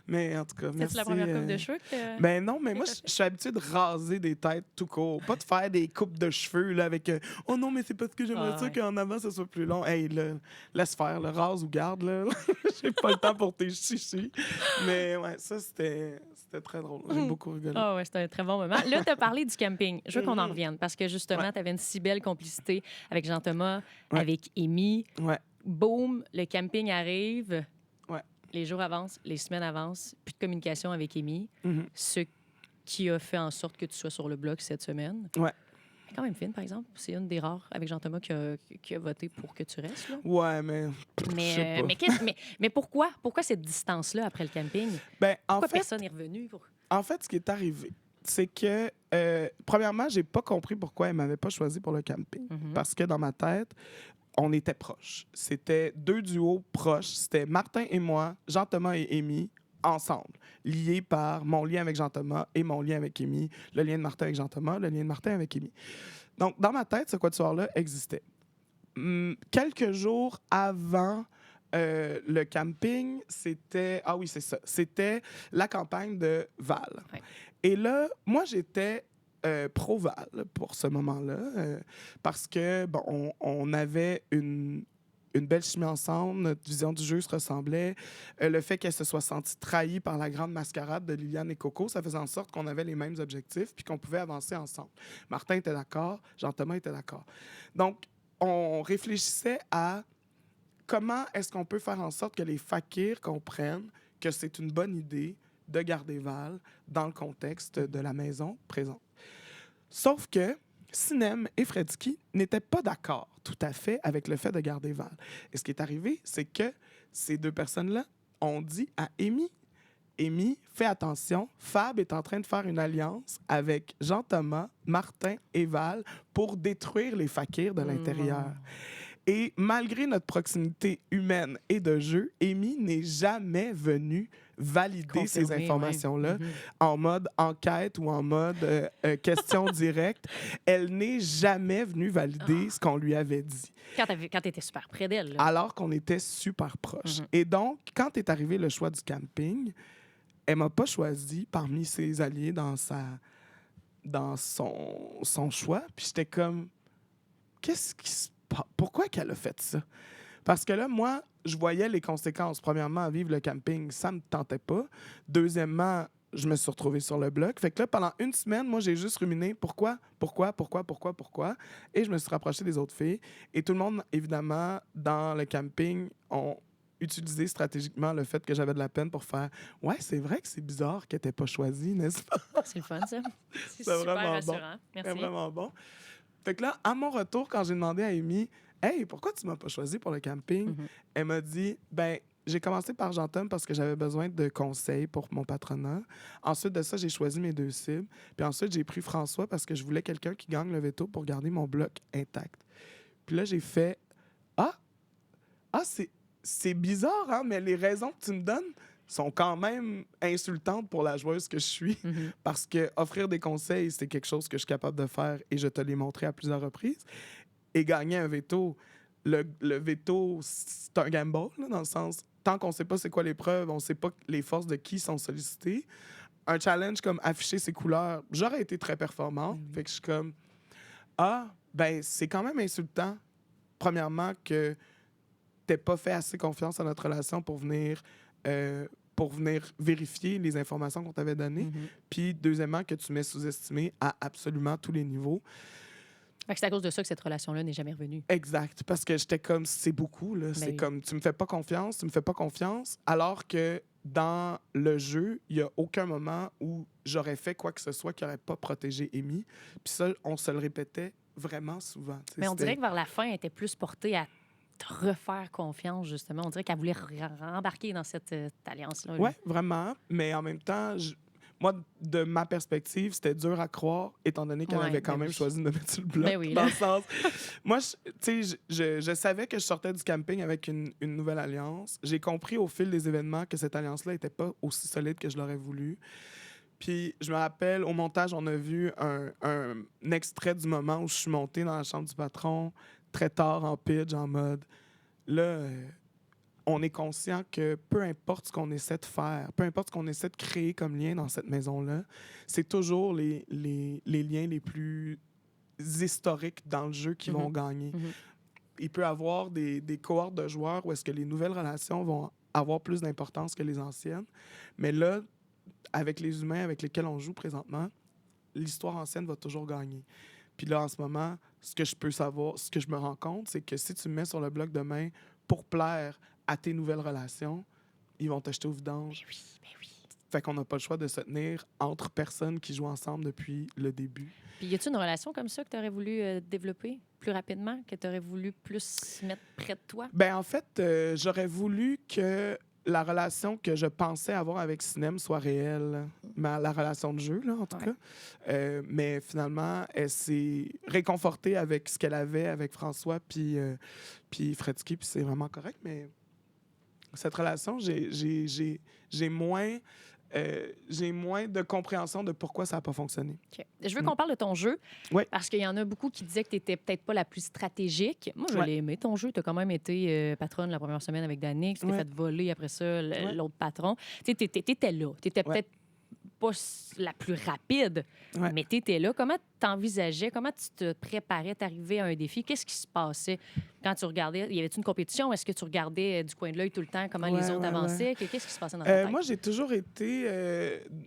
Speaker 2: Mais en tout cas, merci.
Speaker 1: C'est la première coupe de cheveux que...
Speaker 2: Ben non, mais moi, je suis habituée de raser des têtes tout court. Pas de faire des coupes de cheveux là, avec « Oh non, mais c'est parce que j'aimerais ça qu'en avant, ça soit plus long. » Hey, là, laisse faire, le rase ou garde, là. J'ai pas le temps pour tes chichis. Mais ouais, ça, c'était très drôle. J'ai beaucoup rigolé.
Speaker 1: Ah ouais, c'était un très bon moment. Là, tu as parlé du camping. Je veux qu'on en revienne parce que justement, tu avais une si belle complicité avec Jean-Thomas, avec Amy.
Speaker 2: Ouais.
Speaker 1: Boum, le camping arrive.
Speaker 2: Ouais.
Speaker 1: Les jours avancent, les semaines avancent. Plus de communication avec Amy. Ce qui a fait en sorte que tu sois sur le bloc cette semaine.
Speaker 2: Ouais.
Speaker 1: quand même fine, par exemple. C'est une des rares avec Jean-Thomas qui a voté pour que tu restes. Là.
Speaker 2: Ouais, mais je sais pas.
Speaker 1: Mais pourquoi? Pourquoi cette distance-là après le camping?
Speaker 2: Ben,
Speaker 1: Pourquoi personne n'est revenu?
Speaker 2: En fait, ce qui est arrivé, c'est que, premièrement, j'ai pas compris pourquoi elle m'avait pas choisi pour le camping.
Speaker 1: Mhm.
Speaker 2: Parce que dans ma tête, on était proches. C'était 2 duos proches. C'était Martin et moi, Jean-Thomas et Amy, ensemble, liés par mon lien avec Jean-Thomas et mon lien avec Amy, le lien de Martin avec Jean-Thomas, le lien de Martin avec Amy. Donc, dans ma tête, ce quatuor-là existait. Quelques jours avant le camping, c'était... Ah oui, c'est ça. C'était la campagne de Val.
Speaker 1: Ouais.
Speaker 2: Et là, moi, j'étais pro-Val pour ce moment-là, parce que, bon, on avait une belle chimie ensemble, notre vision du jeu se ressemblait. Le fait qu'elle se soit sentie trahie par la grande mascarade de Liliane et Coco, ça faisait en sorte qu'on avait les mêmes objectifs puis qu'on pouvait avancer ensemble. Martin était d'accord, Jean-Thomas était d'accord. Donc, on réfléchissait à comment est-ce qu'on peut faire en sorte que les fakirs comprennent que c'est une bonne idée de garder Val dans le contexte de la maison présente. Sauf que Sinem et Fredski n'étaient pas d'accord tout à fait avec le fait de garder Val. Et ce qui est arrivé, c'est que ces deux personnes-là ont dit à Amy, Amy, fais attention, Fab est en train de faire une alliance avec Jean-Thomas, Martin et Val pour détruire les fakirs de l'intérieur. Et malgré notre proximité humaine et de jeu, Amy n'est jamais venue valider ces informations-là
Speaker 1: ouais.
Speaker 2: en mode enquête ou en mode question directe. Elle n'est jamais venue valider ce qu'on lui avait dit.
Speaker 1: Quand tu étais super près d'elle. Là.
Speaker 2: Alors qu'on était super proches. Et donc, quand est arrivé le choix du camping, elle m'a pas choisi parmi ses alliés dans son choix. Puis j'étais comme, qu'est-ce qui se passe? Pourquoi qu'elle a fait ça? Parce que là, moi, je voyais les conséquences. Premièrement, à vivre le camping, ça me tentait pas. Deuxièmement, je me suis retrouvé sur le bloc. Fait que là, pendant une semaine, moi, j'ai juste ruminé pourquoi. Et je me suis rapproché des autres filles. Et tout le monde, évidemment, dans le camping, ont utilisé stratégiquement le fait que j'avais de la peine pour faire « Ouais, c'est vrai que c'est bizarre qu'elle t'ait pas choisi, n'est-ce pas? »
Speaker 1: C'est le fun, ça. C'est
Speaker 2: C'est
Speaker 1: super
Speaker 2: vraiment
Speaker 1: rassurant.
Speaker 2: bon.
Speaker 1: Merci.
Speaker 2: C'est vraiment bon. Fait que là, à mon retour, quand j'ai demandé à Amy « Hey, pourquoi tu m'as pas choisi pour le camping? Elle m'a dit « Ben, j'ai commencé par Jean-Tom parce que j'avais besoin de conseils pour mon patronat. Ensuite de ça, j'ai choisi mes 2 cibles. Puis ensuite, j'ai pris François parce que je voulais quelqu'un qui gagne le veto pour garder mon bloc intact. Puis là, j'ai fait « Ah, c'est bizarre, hein, mais les raisons que tu me donnes sont quand même insultantes pour la joueuse que je suis. Parce que offrir des conseils, c'est quelque chose que je suis capable de faire et je te l'ai montré à plusieurs reprises. Et gagner un veto, le veto, c'est un gamble, là, dans le sens, tant qu'on ne sait pas c'est quoi les preuves, on ne sait pas les forces de qui sont sollicitées. Un challenge comme afficher ses couleurs, j'aurais été très performant. Fait que je suis comme, ben c'est quand même insultant, premièrement, que t'aies pas fait assez confiance à notre relation pour venir vérifier les informations qu'on t'avait données. Puis, deuxièmement, que tu m'aies sous-estimé à absolument tous les niveaux.
Speaker 1: Fait que c'est à cause de ça que cette relation-là n'est jamais revenue.
Speaker 2: Exact. Parce que j'étais comme, c'est beaucoup, là. C'est comme, tu me fais pas confiance, alors que dans le jeu, il y a aucun moment où j'aurais fait quoi que ce soit qui aurait pas protégé Amy. Puis ça, on se le répétait vraiment souvent.
Speaker 1: Mais on dirait que vers la fin, elle était plus portée à te refaire confiance, justement. On dirait qu'elle voulait rembarquer dans cette alliance-là.
Speaker 2: Oui, vraiment. Mais en même temps, moi, de ma perspective, c'était dur à croire, étant donné qu'elle avait quand même choisi de me mettre sur le bloc. Dans le sens... Moi, je savais que je sortais du camping avec une nouvelle alliance. J'ai compris au fil des événements que cette alliance-là n'était pas aussi solide que je l'aurais voulu. Puis, je me rappelle, au montage, on a vu un extrait du moment où je suis montée dans la chambre du patron, très tard en pitch, en mode... Là, on est conscient que peu importe ce qu'on essaie de faire, peu importe ce qu'on essaie de créer comme lien dans cette maison-là, c'est toujours les liens les plus historiques dans le jeu qui vont gagner. Il peut y avoir des cohortes de joueurs où est-ce que les nouvelles relations vont avoir plus d'importance que les anciennes. Mais là, avec les humains avec lesquels on joue présentement, l'histoire ancienne va toujours gagner. Puis là, en ce moment, ce que je peux savoir, ce que je me rends compte, c'est que si tu me mets sur le bloc demain pour plaire à tes nouvelles relations, ils vont te jeter au vidange.
Speaker 1: Mais oui.
Speaker 2: Fait qu'on n'a pas le choix de se tenir entre personnes qui jouent ensemble depuis le début.
Speaker 1: Puis y a-tu une relation comme ça que tu aurais voulu développer plus rapidement, que tu aurais voulu plus mettre près de toi?
Speaker 2: Ben en fait, j'aurais voulu que la relation que je pensais avoir avec Cinem soit réelle. La relation de jeu, là, en tout
Speaker 1: Ouais.
Speaker 2: cas. Mais finalement, elle s'est réconfortée avec ce qu'elle avait avec François puis Fredsky, puis c'est vraiment correct. Mais cette relation, j'ai moins... j'ai moins de compréhension de pourquoi ça n'a pas fonctionné.
Speaker 1: OK. Je veux qu'on parle de ton jeu,
Speaker 2: Ouais.
Speaker 1: parce qu'il y en a beaucoup qui disaient que tu n'étais peut-être pas la plus stratégique. Moi, je
Speaker 2: Ouais.
Speaker 1: l'ai aimé, ton jeu. Tu as quand même été patronne la première semaine avec Danick. Tu t'es
Speaker 2: Ouais.
Speaker 1: fait voler après ça
Speaker 2: Ouais.
Speaker 1: l'autre patron. Tu étais là. Tu étais
Speaker 2: Ouais.
Speaker 1: peut-être pas la plus rapide,
Speaker 2: Ouais.
Speaker 1: mais tu étais là. Comment t'envisageais? Comment tu te préparais d'arriver à un défi? Qu'est-ce qui se passait quand tu regardais? Y avait-tu une compétition? Est-ce que tu regardais du coin de l'œil tout le temps comment les autres avançaient? Qu'est-ce qui se passait dans ta tête?
Speaker 2: Moi, j'ai toujours été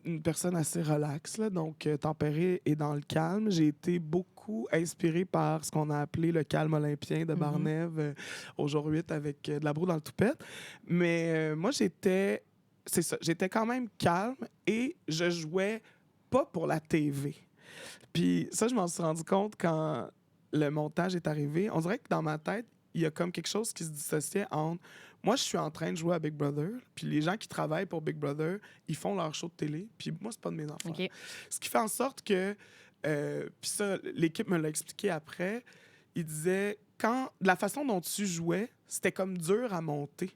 Speaker 2: une personne assez relaxe, là, donc tempérée et dans le calme. J'ai été beaucoup inspirée par ce qu'on a appelé le calme olympien de Barnève au jour 8 avec de la broue dans le toupette. Mais moi, j'étais quand même calme et je jouais pas pour la TV. Puis ça, je m'en suis rendu compte quand le montage est arrivé. On dirait que dans ma tête, il y a comme quelque chose qui se dissociait entre moi, je suis en train de jouer à Big Brother, puis les gens qui travaillent pour Big Brother, ils font leur show de télé, puis moi, c'est pas de mes enfants.
Speaker 1: OK.
Speaker 2: Ce qui fait en sorte que, puis ça, l'équipe me l'a expliqué après, il disait, la façon dont tu jouais, c'était comme dur à monter.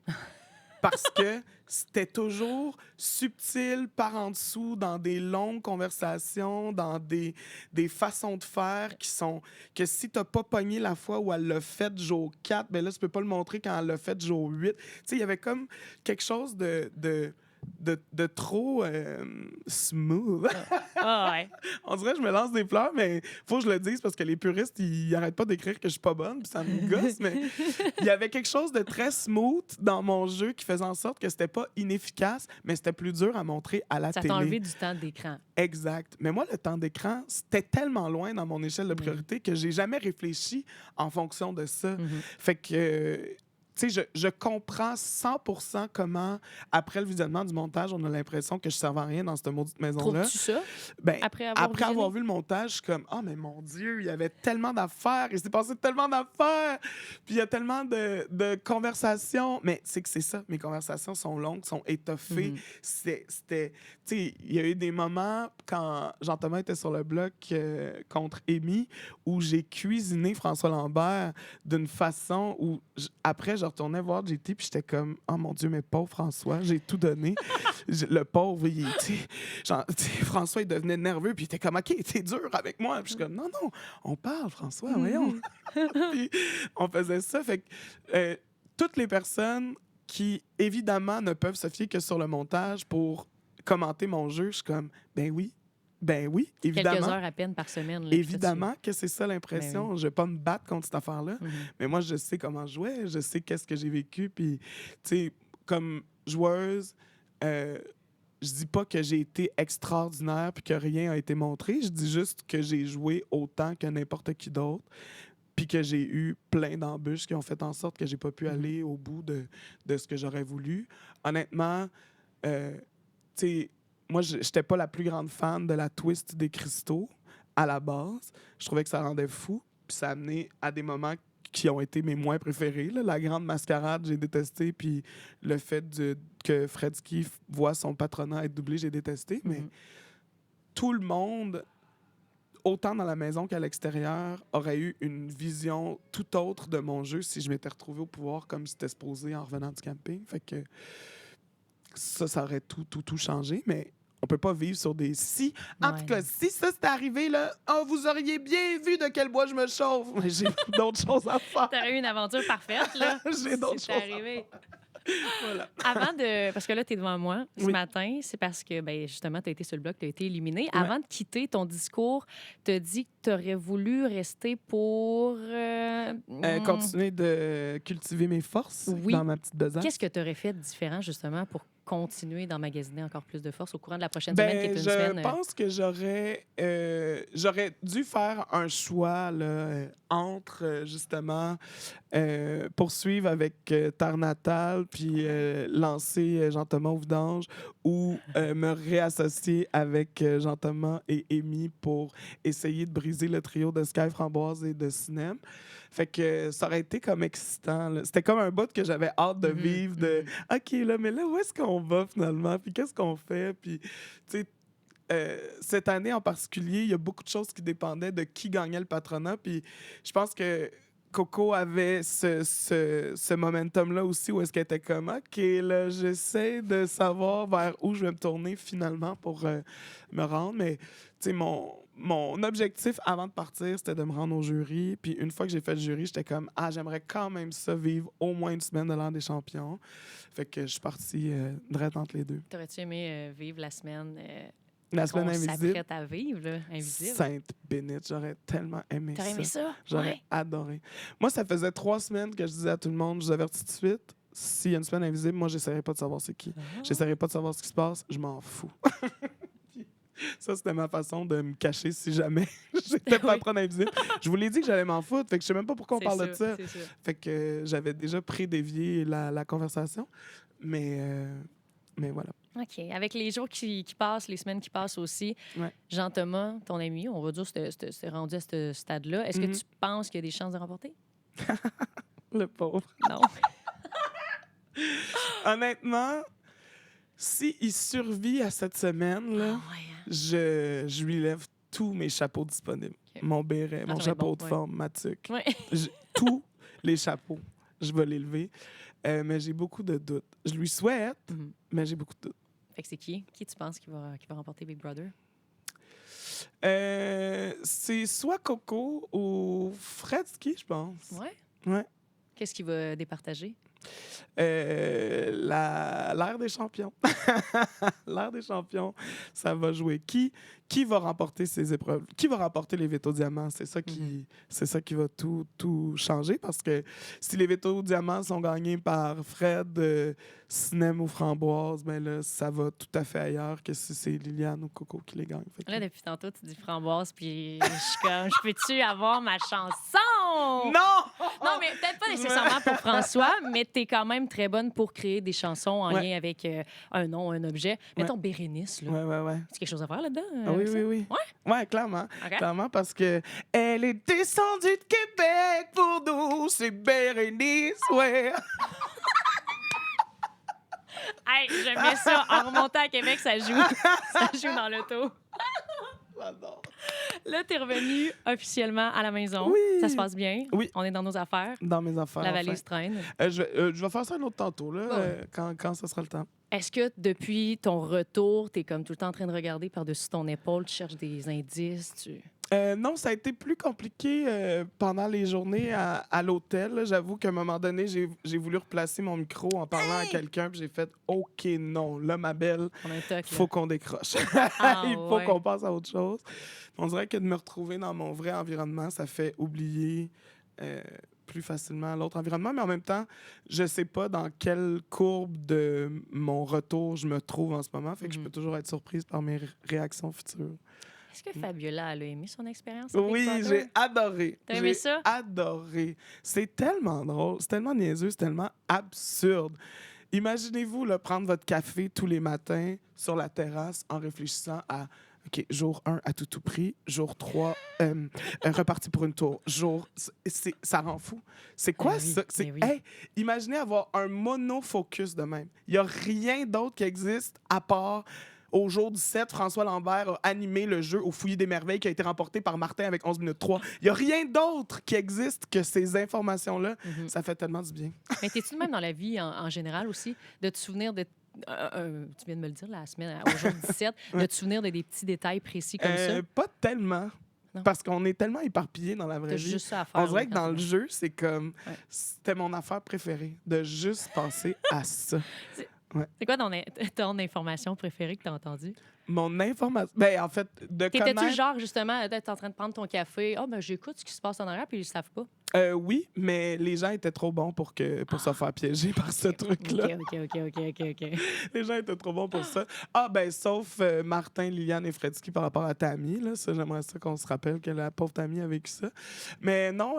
Speaker 2: Parce que c'était toujours subtil par en dessous, dans des longues conversations, dans des façons de faire qui sont... que si t'as pas pogné la fois où elle l'a fait jour 4, ben là, tu peux pas le montrer quand elle l'a fait jour 8. Tu sais, il y avait comme quelque chose de trop smooth.
Speaker 1: Ah ouais.
Speaker 2: On dirait que je me lance des fleurs, mais faut que je le dise parce que les puristes, ils arrêtent pas d'écrire que je suis pas bonne, puis ça me gosse, mais il y avait quelque chose de très smooth dans mon jeu qui faisait en sorte que c'était pas inefficace, mais c'était plus dur à montrer à la
Speaker 1: Ça
Speaker 2: télé.
Speaker 1: t'a enlevé du temps d'écran.
Speaker 2: Exact. Mais moi, le temps d'écran, c'était tellement loin dans mon échelle de priorité que j'ai jamais réfléchi en fonction de ça. Fait que... tu sais, je comprends 100% comment, après le visionnement du montage, on a l'impression que je ne servais à rien dans cette maudite maison-là.
Speaker 1: Trouves-tu ça?
Speaker 2: Ben,
Speaker 1: Après
Speaker 2: après
Speaker 1: avoir
Speaker 2: avoir vu le montage, je suis comme « Ah, mais mon Dieu, il y avait tellement d'affaires, il s'est passé tellement d'affaires, puis il y a tellement de conversations. » Mais c'est que c'est ça, mes conversations sont longues, sont étoffées. C'était... Tu sais, il y a eu des moments quand Jean-Thomas était sur le bloc contre Amy où j'ai cuisiné François Lambert d'une façon où, après, je retournais voir JT puis j'étais comme « Oh mon Dieu, mais pauvre François, j'ai tout donné. » Le pauvre, François, il devenait nerveux puis il était comme « OK, t'es dur avec moi. » Puis je suis comme « Non, non, on parle, François, voyons. » Puis on faisait ça. Fait que toutes les personnes qui, évidemment, ne peuvent se fier que sur le montage pour commenter mon jeu, je suis comme « Ben oui, évidemment. »
Speaker 1: Quelques heures à peine par semaine. Là,
Speaker 2: Évidemment que c'est ça l'impression.
Speaker 1: Ben oui.
Speaker 2: Je vais pas me battre contre cette affaire-là. Mais moi, je sais comment jouer. Je sais qu'est-ce que j'ai vécu. Puis, tu sais, comme joueuse, je dis pas que j'ai été extraordinaire puis que rien a été montré. Je dis juste que j'ai joué autant que n'importe qui d'autre. Puis que j'ai eu plein d'embûches qui ont fait en sorte que j'ai pas pu aller au bout de ce que j'aurais voulu. Honnêtement, tu sais, moi, j'étais pas la plus grande fan de la twist des cristaux à la base. Je trouvais que ça rendait fou. Puis ça a amené à des moments qui ont été mes moins préférés. Là. La grande mascarade, j'ai détesté. Puis le fait que Fredsky voit son patronat être doublé, j'ai détesté. Mais tout le monde, autant dans la maison qu'à l'extérieur, aurait eu une vision tout autre de mon jeu si je m'étais retrouvé au pouvoir comme c'était supposé en revenant du camping. Fait que ça aurait tout changé, mais on peut pas vivre sur des si. En tout cas, si ça c'était arrivé, là, vous auriez bien vu de quel bois je me chauffe. Mais j'ai d'autres choses à faire.
Speaker 1: T'aurais eu une aventure parfaite, là.
Speaker 2: J'ai d'autres choses
Speaker 1: arrivé.
Speaker 2: Voilà.
Speaker 1: Parce que là, tu es devant moi ce matin, c'est parce que, ben, justement, tu as été sur le bloc, tu as été éliminé.
Speaker 2: Ouais.
Speaker 1: Avant de quitter ton discours, tu as dit que tu aurais voulu rester pour...
Speaker 2: Continuer de cultiver mes forces dans ma petite besace.
Speaker 1: Qu'est-ce que tu aurais fait de différent, justement, pour continuer d'emmagasiner encore plus de force au courant de la prochaine semaine, qui est une semaine...
Speaker 2: Je pense que j'aurais dû faire un choix là, entre, justement, poursuivre avec Terre Natale, puis lancer Jean-Thomas au vidange, ou me réassocier avec Jean-Thomas et Amy pour essayer de briser le trio de Sky, Framboise et de Cinéma. Fait que ça aurait été comme excitant, là. C'était comme un bout que j'avais hâte de vivre, de OK, là, mais là, où est-ce qu'on va finalement? Puis qu'est-ce qu'on fait? Puis, tu sais, cette année en particulier, il y a beaucoup de choses qui dépendaient de qui gagnait le patronat. Puis je pense que Coco avait ce momentum-là aussi où est-ce qu'elle était comme OK, là, j'essaie de savoir vers où je vais me tourner finalement pour me rendre. Mais, tu sais, mon objectif avant de partir, c'était de me rendre au jury. Puis une fois que j'ai fait le jury, j'étais comme j'aimerais quand même ça vivre au moins une semaine de l'An des champions. Fait que je suis partie direct entre les deux.
Speaker 1: T'aurais-tu aimé vivre la semaine...
Speaker 2: La semaine
Speaker 1: qu'on
Speaker 2: invisible.
Speaker 1: s'apprête à vivre, là, invisible.
Speaker 2: Sainte bénite, j'aurais tellement aimé ça.
Speaker 1: T'aurais aimé ça?
Speaker 2: J'aurais
Speaker 1: Ouais.
Speaker 2: adoré. Moi, ça faisait 3 semaines que je disais à tout le monde, je vous avertis tout de suite, s'il y a une semaine invisible, moi, j'essaierai pas de savoir c'est qui. J'essaierai pas de savoir ce qui se passe, je m'en fous. Ça, c'était ma façon de me cacher si jamais j'étais pas à prendre invisible. Je vous l'ai dit que j'allais m'en foutre, fait que je sais même pas pourquoi on parle de ça. Fait que j'avais déjà prédévié la conversation, mais voilà.
Speaker 1: OK. Avec les jours qui passent, les semaines qui passent aussi, Jean-Thomas, ton ami, on va dire que c'est rendu à ce stade-là. Est-ce que tu penses qu'il y a des chances de remporter?
Speaker 2: Le pauvre.
Speaker 1: Non.
Speaker 2: Honnêtement, s'il survit à cette semaine-là, je lui lève tous mes chapeaux disponibles. Okay. Mon béret, mon chapeau de forme, ma tuque. Tous les chapeaux, je vais les lever. Mais j'ai beaucoup de doutes. Je lui souhaite, mais j'ai beaucoup de doutes.
Speaker 1: Fait que c'est qui? Qui tu penses qui va remporter Big Brother?
Speaker 2: C'est soit Coco ou Fredski, je pense. Ouais.
Speaker 1: Qu'est-ce qu'il va départager?
Speaker 2: L'ère des champions. L'ère des champions, ça va jouer. Qui va remporter ces épreuves? Qui va remporter les Vétos Diamants? C'est ça qui va tout changer, parce que si les Vétos Diamants sont gagnés par Fred, Cinéma ou Framboise, ben là, ça va tout à fait ailleurs que si c'est Liliane ou Coco qui les gagne.
Speaker 1: Là, depuis tantôt, tu dis Framboise, puis je suis comme, je peux-tu avoir ma chanson?
Speaker 2: Non!
Speaker 1: Non, mais peut-être pas nécessairement pour François, mais t'es quand même très bonne pour créer des chansons en lien avec un nom, un objet. Mettons Bérénice, là.
Speaker 2: Ouais.
Speaker 1: C'est quelque chose à faire là-dedans?
Speaker 2: Oui. Ouais, clairement.
Speaker 1: Okay.
Speaker 2: Clairement, parce que elle est descendue de Québec pour nous, c'est Bérénice, ouais.
Speaker 1: Hey, j'aimais ça. En remontant à Québec, ça joue. Ça joue dans l'auto.
Speaker 2: J'adore.
Speaker 1: Là, t'es revenu officiellement à la maison.
Speaker 2: Oui.
Speaker 1: Ça se passe bien.
Speaker 2: Oui.
Speaker 1: On est dans nos affaires.
Speaker 2: Dans mes affaires.
Speaker 1: La valise traîne.
Speaker 2: Je vais faire ça un autre tantôt, là, quand ça sera le temps.
Speaker 1: Est-ce que depuis ton retour, t'es comme tout le temps en train de regarder par-dessus ton épaule, tu cherches des indices?
Speaker 2: Non, ça a été plus compliqué pendant les journées à l'hôtel. J'avoue qu'à un moment donné, j'ai voulu replacer mon micro en parlant à quelqu'un, puis j'ai fait « OK, non, là, ma belle, faut qu'on décroche. Il faut qu'on passe à autre chose. » On dirait que de me retrouver dans mon vrai environnement, ça fait oublier plus facilement l'autre environnement, mais en même temps, je sais pas dans quelle courbe de mon retour je me trouve en ce moment, fait que je peux toujours être surprise par mes réactions futures.
Speaker 1: Est-ce que Fabiola a aimé son expérience avec
Speaker 2: Oui, j'ai adoré.
Speaker 1: T'as aimé ça?
Speaker 2: Adoré. C'est tellement drôle, c'est tellement niaiseux, c'est tellement absurde. Imaginez-vous là, prendre votre café tous les matins sur la terrasse en réfléchissant à OK, jour 1 à tout prix, jour 3 reparti pour une tour, ça rend fou. C'est quoi ça? Imaginez avoir un monofocus de même. Il n'y a rien d'autre qui existe à part au jour 17, François Lambert a animé le jeu au Fouillis des merveilles qui a été remporté par Martin avec 11 minutes 3. Il n'y a rien d'autre qui existe que ces informations-là. Ça fait tellement du bien.
Speaker 1: Mais t'es-tu de même dans la vie en général aussi, de te souvenir de... tu viens de me le dire la semaine, au jour 17, de te souvenir de des petits détails précis comme ça?
Speaker 2: Pas tellement. Non. Parce qu'on est tellement éparpillés dans la vraie vie.
Speaker 1: Juste ça à faire,
Speaker 2: on dirait que dans le jeu, c'est comme... C'était mon affaire préférée, de juste penser à ça.
Speaker 1: C'est quoi ton information préférée que tu as entendue?
Speaker 2: Mon information... Ben, en fait, de connaître...
Speaker 1: T'étais-tu genre, justement, d'être en train de prendre ton café? Ah, ben, j'écoute ce qui se passe en arrière, puis ils le savent pas.
Speaker 2: Oui, mais les gens étaient trop bons pour se faire piéger par ce truc-là.
Speaker 1: OK.
Speaker 2: Les gens étaient trop bons pour ça. Ah, ben, sauf Martin, Liliane et Fredsky par rapport à Tammy. Là. Ça, j'aimerais ça qu'on se rappelle que la pauvre Tammy a vécu ça. Mais non,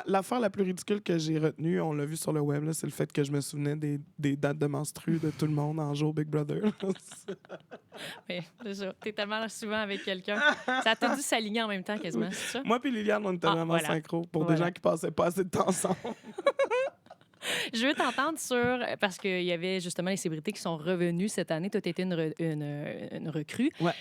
Speaker 2: l'affaire la plus ridicule que j'ai retenue, on l'a vu sur le web, là, c'est le fait que je me souvenais des dates de menstrues de tout le monde en jour Big Brother.
Speaker 1: Mais c'est ça. T'es tellement souvent avec quelqu'un. Ça t'a dû s'aligner en même temps quasiment, c'est ça?
Speaker 2: Moi puis Liliane, on était vraiment
Speaker 1: voilà.
Speaker 2: synchro pour des
Speaker 1: Voilà.
Speaker 2: gens qui passaient pas assez de temps ensemble.
Speaker 1: Je veux t'entendre sur... Parce qu'il y avait justement les célébrités qui sont revenues cette année. Toi, t'étais une recrue.
Speaker 2: Ouais.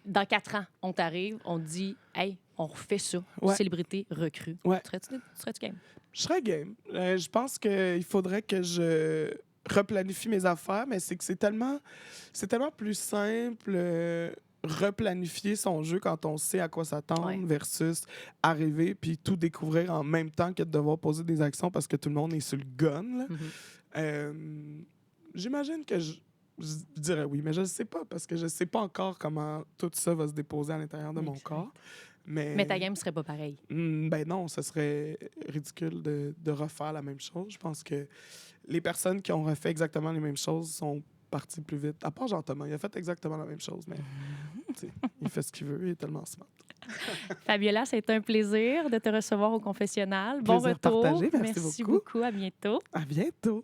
Speaker 1: Dans 4 ans, on t'arrive, on te dit « Hey, on refait ça.
Speaker 2: Ouais.
Speaker 1: Célébrité recrue.
Speaker 2: Ouais.
Speaker 1: Serais-tu game?
Speaker 2: Je serais game. Je pense qu'il faudrait que je replanifie mes affaires, mais c'est que c'est tellement plus simple replanifier son jeu quand on sait à quoi s'attendre
Speaker 1: Ouais.
Speaker 2: versus arriver puis tout découvrir en même temps que de devoir poser des actions parce que tout le monde est sur le gun. Là. J'imagine que je dirais oui, mais je ne sais pas parce que je ne sais pas encore comment tout ça va se déposer à l'intérieur de mon corps.
Speaker 1: Mais ta game serait pas pareille.
Speaker 2: Ben non, ce serait ridicule de refaire la même chose. Je pense que les personnes qui ont refait exactement les mêmes choses sont parties plus vite. À part Jean-Thomas, il a fait exactement la même chose, mais tu sais, il fait ce qu'il veut, il est tellement smart.
Speaker 1: Fabiola, c'est un plaisir de te recevoir au confessionnal. Bon
Speaker 2: Plaisir
Speaker 1: retour.
Speaker 2: partagé, merci
Speaker 1: Merci
Speaker 2: beaucoup.
Speaker 1: beaucoup. À bientôt.
Speaker 2: À bientôt.